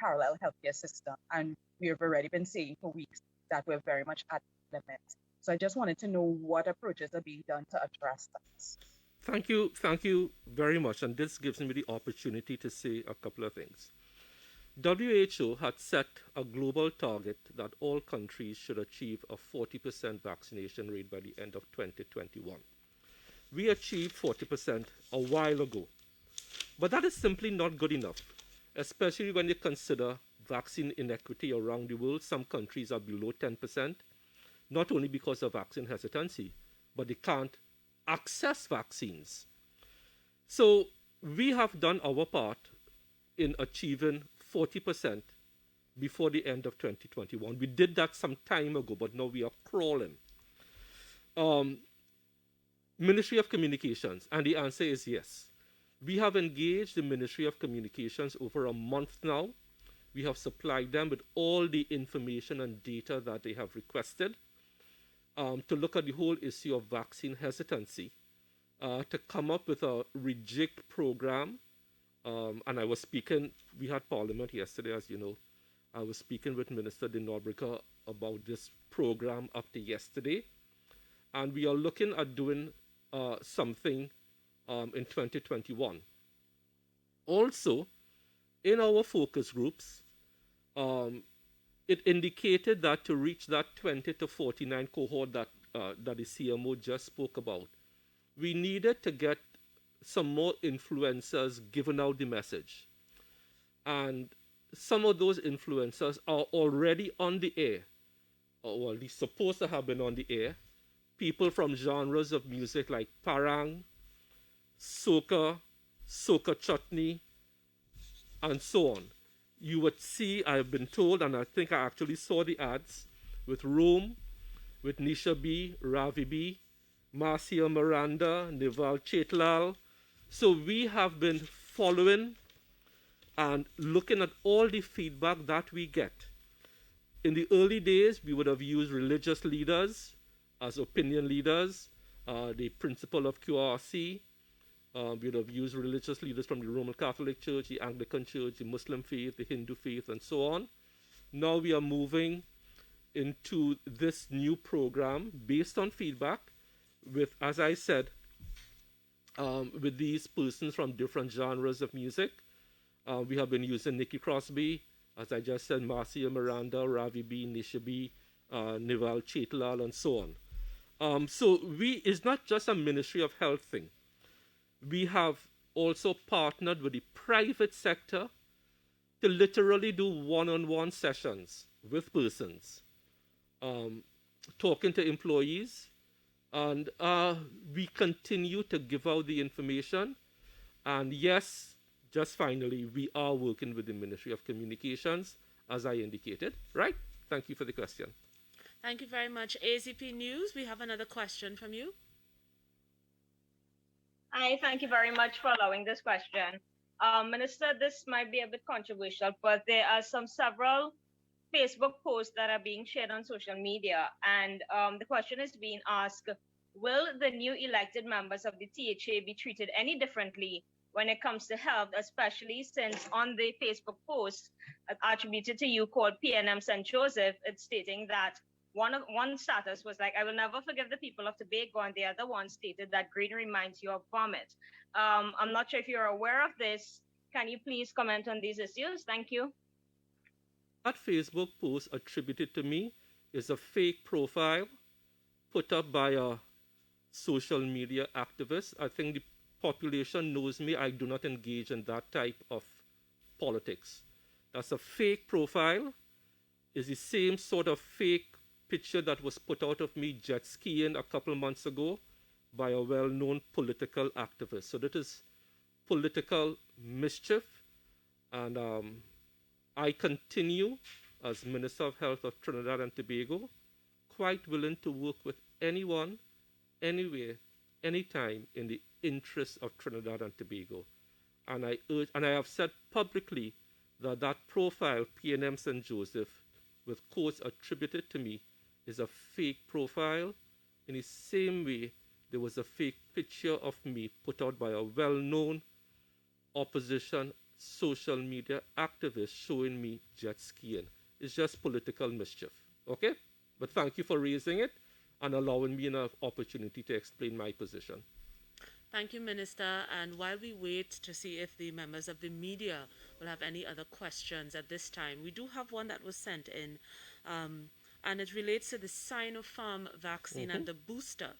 parallel healthcare system. And we have already been saying for weeks that we're very much at the limit. So I just wanted to know what approaches are being done to address that. Thank you very much. And this gives me the opportunity to say a couple of things. WHO had set a global target that all countries should achieve a 40% vaccination rate by the end of 2021. We achieved 40% a while ago. But that is simply not good enough, especially when you consider vaccine inequity around the world. Some countries are below 10%, not only because of vaccine hesitancy, but they can't access vaccines. So we have done our part in achieving 40% before the end of 2021. We did that some time ago, but now we are crawling. Ministry of Communications, and the answer is yes. We have engaged the Ministry of Communications over a month now. We have supplied them with all the information and data that they have requested to look at the whole issue of vaccine hesitancy to come up with a reject program. And I was speaking, we had Parliament yesterday, as you know. I was speaking with Minister De Nobrega about this program after yesterday. And we are looking at doing something in 2021. Also, in our focus groups, it indicated that to reach that 20 to 49 cohort that the CMO just spoke about, we needed to get some more influencers giving out the message. And some of those influencers are already on the air, or well, they're supposed to have been on the air. People from genres of music like parang, soca, soca chutney, and so on. You would see, I've been told, and I think I actually saw the ads with Rome, with Nisha B, Ravi B, Marcia Miranda, Nival Chetlal. So we have been following and looking at all the feedback that we get. In the early days, we would have used religious leaders as opinion leaders, the principal of QRC. We would have used religious leaders from the Roman Catholic Church, the Anglican Church, the Muslim faith, the Hindu faith, and so on. Now we are moving into this new program based on feedback with, as I said, with these persons from different genres of music. We have been using Nikki Crosby, as I just said, Marcia Miranda, Ravi B, Nisha B, Nival Chetlal, and so on. So it's not just a Ministry of Health thing. We have also partnered with the private sector to literally do one-on-one sessions with persons, talking to employees, and we continue to give out the information. And yes, just finally, we are working with the Ministry of Communications, as I indicated, right? Thank you for the question. Thank you very much. AZP News, we have another question from you. Hi, thank you very much for allowing this question. Minister, this might be a bit controversial, but there are several Facebook posts that are being shared on social media. And the question is being asked, will the new elected members of the THA be treated any differently when it comes to health, especially since on the Facebook post attributed to you called PNM St. Joseph, it's stating that one status was like, I will never forgive the people of Tobago, and the other one stated that green reminds you of vomit. I'm not sure if you're aware of this. Can you please comment on these issues? Thank you. That Facebook post attributed to me is a fake profile put up by a social media activist. I think the population knows me. I do not engage in that type of politics. That's a fake profile. It's the same sort of fake picture that was put out of me jet skiing a couple months ago by a well-known political activist. So that is political mischief. And I continue as Minister of Health of Trinidad and Tobago, quite willing to work with anyone, anywhere, anytime in the interest of Trinidad and Tobago. And I have said publicly that that profile, PNM St. Joseph, with quotes attributed to me, is a fake profile. In the same way, there was a fake picture of me put out by a well-known opposition social media activist showing me jet skiing. It's just political mischief, okay? But thank you for raising it and allowing me an opportunity to explain my position. Thank you, Minister. And while we wait to see if the members of the media will have any other questions at this time, we do have one that was sent in, and it relates to the Sinopharm vaccine and the booster,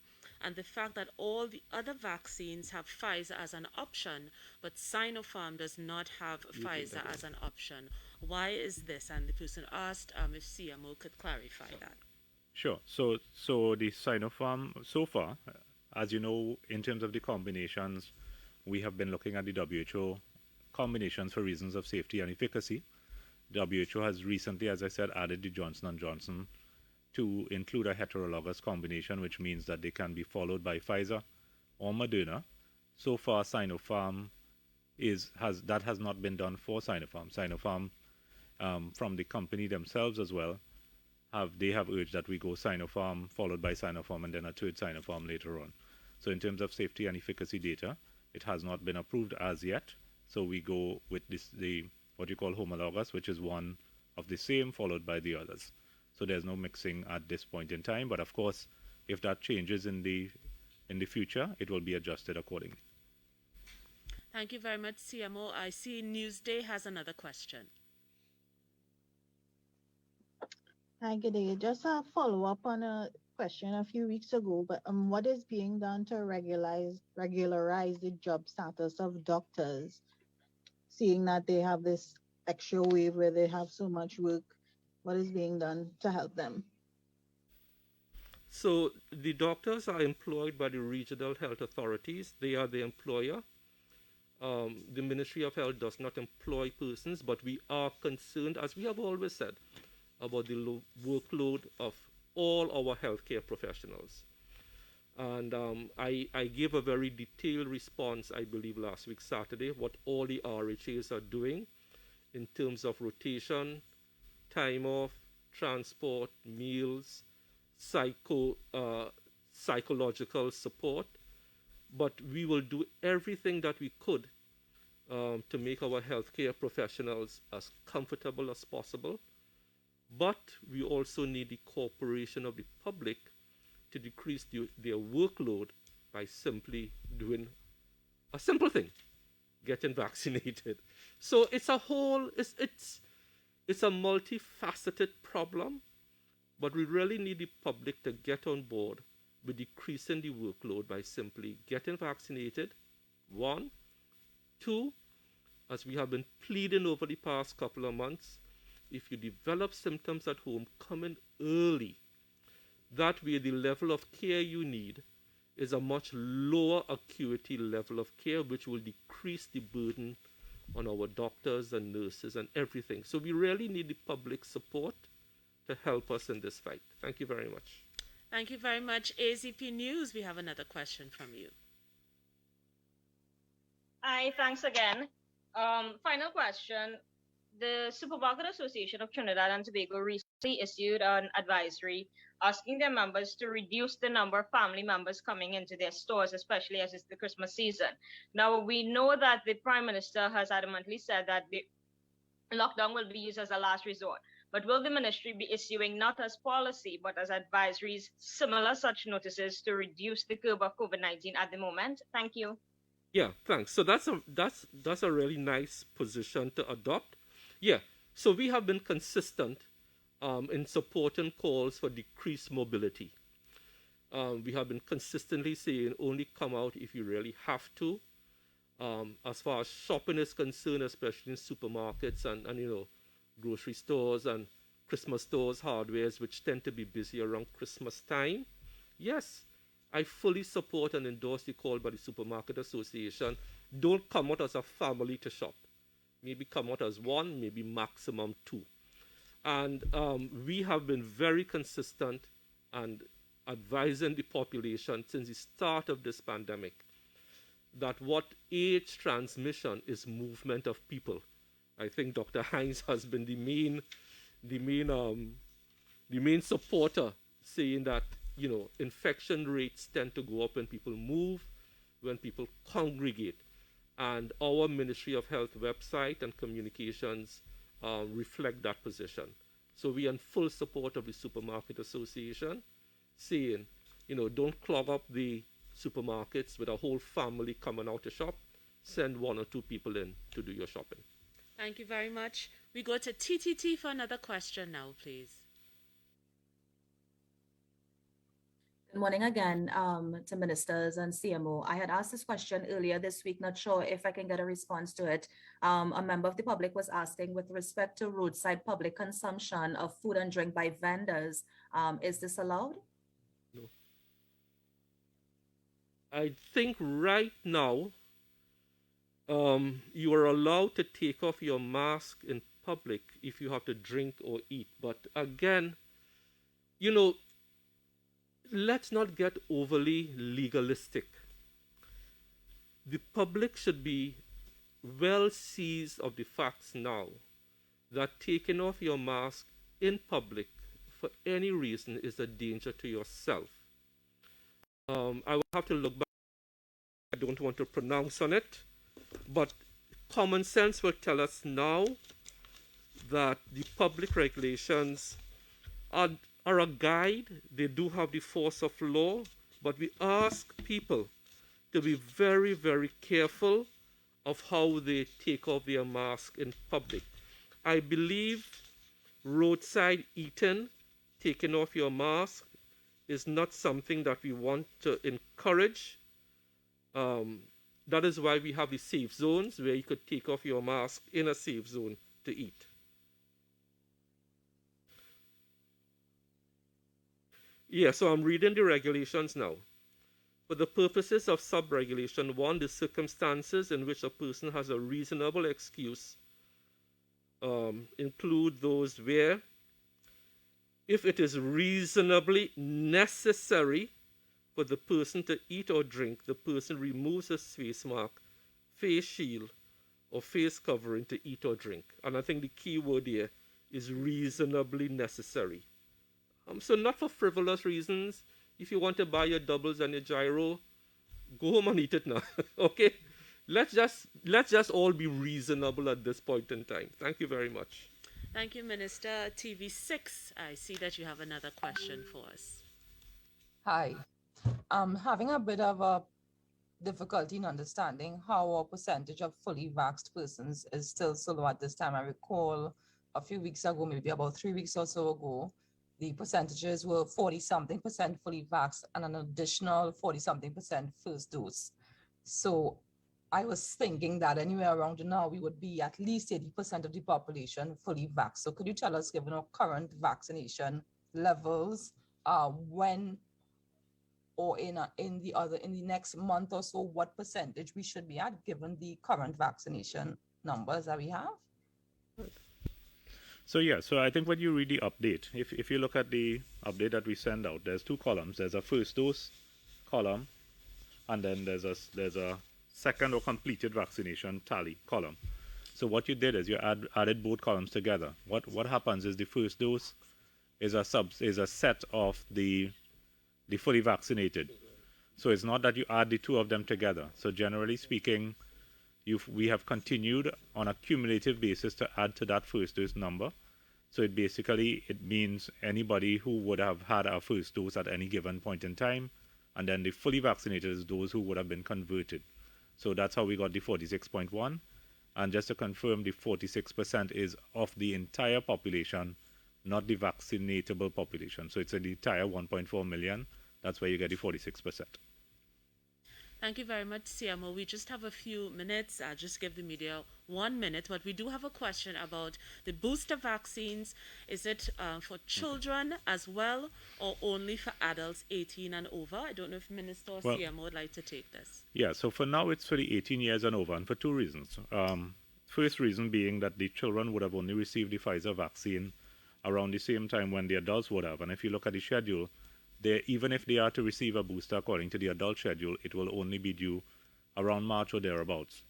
and the fact that all the other vaccines have Pfizer as an option, but Sinopharm does not have Pfizer as an option. Why is this? And the person asked if CMO could clarify that. Sure. So the Sinopharm, so far, as you know, in terms of the combinations, we have been looking at the WHO combinations for reasons of safety and efficacy. WHO has recently, as I said, added the Johnson & Johnson to include a heterologous combination, which means that they can be followed by Pfizer or Moderna. So far, Sinopharm has not been done for Sinopharm. Sinopharm, from the company themselves as well, have urged that we go Sinopharm followed by Sinopharm and then a third Sinopharm later on. So in terms of safety and efficacy data, it has not been approved as yet. So we go with what you call homologous, which is one of the same followed by the others. So there's no mixing at this point in time. But of course, if that changes in the future, it will be adjusted accordingly. Thank you very much, CMO. I see Newsday has another question. Hi, good day. Just a follow-up on a question a few weeks ago, but what is being done to regularize the job status of doctors, seeing that they have this extra wave where they have so much work? What is being done to help them? So the doctors are employed by the regional health authorities. They are the employer. The Ministry of Health does not employ persons, but we are concerned, as we have always said, about the workload of all our healthcare professionals. And I gave a very detailed response, I believe, last week, Saturday, what all the RHAs are doing in terms of rotation, time off, transport, meals, psychological support. But we will do everything that we could to make our healthcare professionals as comfortable as possible. But we also need the cooperation of the public to decrease their workload by simply doing a simple thing, getting vaccinated. So it's a multifaceted problem, but we really need the public to get on board with decreasing the workload by simply getting vaccinated, one. Two, as we have been pleading over the past couple of months, if you develop symptoms at home, come in early. That way the level of care you need is a much lower acuity level of care, which will decrease the burden on our doctors and nurses and everything. So we really need the public support to help us in this fight. Thank you very much. Thank you very much. AZP News, we have another question from you. Hi, thanks again. Final question. The Supermarket Association of Trinidad and Tobago recently issued an advisory asking their members to reduce the number of family members coming into their stores, especially as it's the Christmas season. Now, we know that the Prime Minister has adamantly said that the lockdown will be used as a last resort. But will the ministry be issuing not as policy, but as advisories, similar such notices to reduce the curve of COVID-19 at the moment? Thank you. Yeah, thanks. So that's a really nice position to adopt. Yeah, so we have been consistent in supporting calls for decreased mobility. We have been consistently saying only come out if you really have to. As far as shopping is concerned, especially in supermarkets and grocery stores and Christmas stores, hardwares, which tend to be busy around Christmas time. Yes, I fully support and endorse the call by the Supermarket Association. Don't come out as a family to shop. Maybe come out as one, maybe maximum two. And we have been very consistent and advising the population since the start of this pandemic that what aids transmission is movement of people. I think Dr. Hines has been the main supporter, saying that infection rates tend to go up when people move, when people congregate, and our Ministry of Health website and communications reflect that position. So we are in full support of the Supermarket Association, saying, don't clog up the supermarkets with a whole family coming out to shop. Send one or two people in to do your shopping. Thank you very much. We go to TTT for another question now, please. Good morning again to ministers and CMO. I had asked this question earlier this week, not sure if I can get a response to it. A member of the public was asking with respect to roadside public consumption of food and drink by vendors, is this allowed? No. I think right now you are allowed to take off your mask in public if you have to drink or eat. But again, let's not get overly legalistic. The public should be well seized of the facts now that taking off your mask in public for any reason is a danger to yourself. I will have to look back don't want to pronounce on it, but common sense will tell us now that the public regulations are a guide. They do have the force of law, but we ask people to be very, very careful of how they take off their mask in public. I believe roadside eating, taking off your mask, is not something that we want to encourage. That is why we have the safe zones where you could take off your mask in a safe zone to eat. Yeah, so I'm reading the regulations now. For the purposes of sub-regulation 1, the circumstances in which a person has a reasonable excuse include those where, if it is reasonably necessary for the person to eat or drink, the person removes his face mask, face shield, or face covering to eat or drink. And I think the key word here is reasonably necessary. So not for frivolous reasons. If you want to buy your doubles and your gyro, go home and eat it now. Okay? Let's just all be reasonable at this point in time. Thank you very much. Thank you, Minister. TV6, I see that you have another question for us. Hi. I'm having a bit of a difficulty in understanding how a percentage of fully vaxxed persons is still so low at this time. I recall a few weeks ago, maybe about 3 weeks or so ago, the percentages were 40-something% fully vaxxed and an additional 40-something% first dose. So I was thinking that anywhere around now, we would be at least 80% of the population fully vaxxed. So could you tell us, given our current vaccination levels, when or in the next month or so, what percentage we should be at given the current vaccination numbers that we have? So yeah, so I think when you read the update, if you look at the update that we send out, there's two columns. There's a first dose column, and then there's a second or completed vaccination tally column. So what you did is you added both columns together. What happens is the first dose is a set of the fully vaccinated. So it's not that you add the two of them together. So generally speaking, we have continued on a cumulative basis to add to that first dose number. So it means anybody who would have had a first dose at any given point in time, and then the fully vaccinated is those who would have been converted. So that's how we got the 46.1. And just to confirm, the 46% is of the entire population, not the vaccinatable population. So it's the entire 1.4 million. That's where you get the 46%. Thank you very much, CMO. We just have a few minutes. I'll just give the media 1 minute, but we do have a question about the booster vaccines. Is it for children as well, or only for adults 18 and over? I don't know if Minister or CMO would like to take this. Yeah, so for now it's for the 18 years and over, and for two reasons. First reason being that the children would have only received the Pfizer vaccine around the same time when the adults would have. And if you look at the schedule, even if they are to receive a booster according to the adult schedule, it will only be due around March or thereabouts.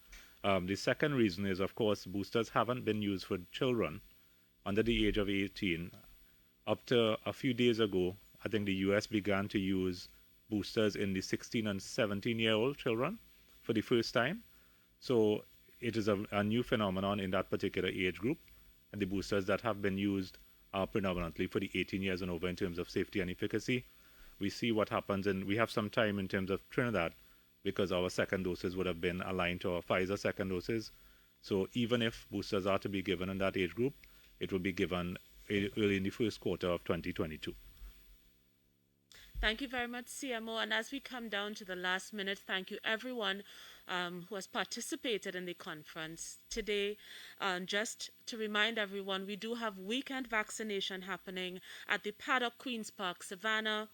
The second reason is, of course, boosters haven't been used for children under the age of 18. Up to a few days ago, I think the US began to use boosters in the 16 and 17-year-old children for the first time. So it is a new phenomenon in that particular age group. And the boosters that have been used are predominantly for the 18 years and over in terms of safety and efficacy. We see what happens, and we have some time in terms of Trinidad because our second doses would have been aligned to our Pfizer second doses. So even if boosters are to be given in that age group, it will be given early in the first quarter of 2022. Thank you very much, CMO. And as we come down to the last minute, thank you everyone who has participated in the conference today. Just to remind everyone, we do have weekend vaccination happening at the Paddock, Queen's Park, Savannah,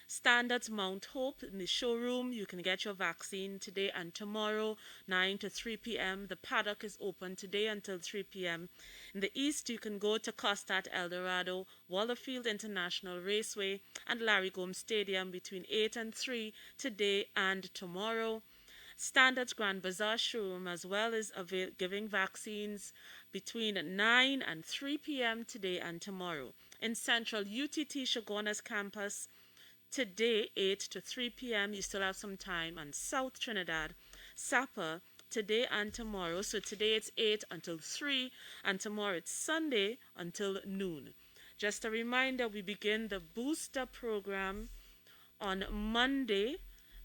Standards, Mount Hope. In the showroom, you can get your vaccine today and tomorrow, 9 to 3 p.m. The Paddock is open today until 3 p.m. In the east, you can go to Costat, El Dorado, Wallerfield International Raceway, and Larry Gomes Stadium between 8 and 3 today and tomorrow. Standards Grand Bazaar showroom as well is giving vaccines between 9 and 3 p.m. today and tomorrow. In Central UTT Chaguanas campus, today 8 to 3 p.m. You still have some time. And South Trinidad, Supper today and tomorrow. So today it's 8 until 3, and tomorrow it's Sunday until noon. Just a reminder, we begin the booster program on Monday.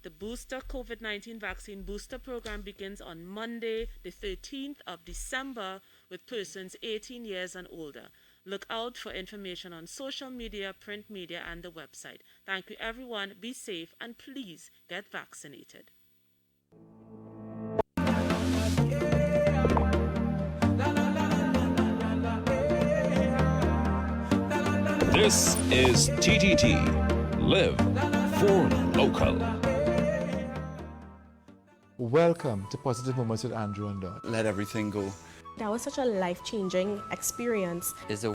The booster COVID-19 vaccine booster program begins on Monday, the 13th of December, with persons 18 years and older. Look out for information on social media, print media, and the website. Thank you, everyone. Be safe, and please get vaccinated. This is TTT. Live for local. Welcome to Positive Moments with Andrew and Dot. Let everything go. That was such a life-changing experience. Is the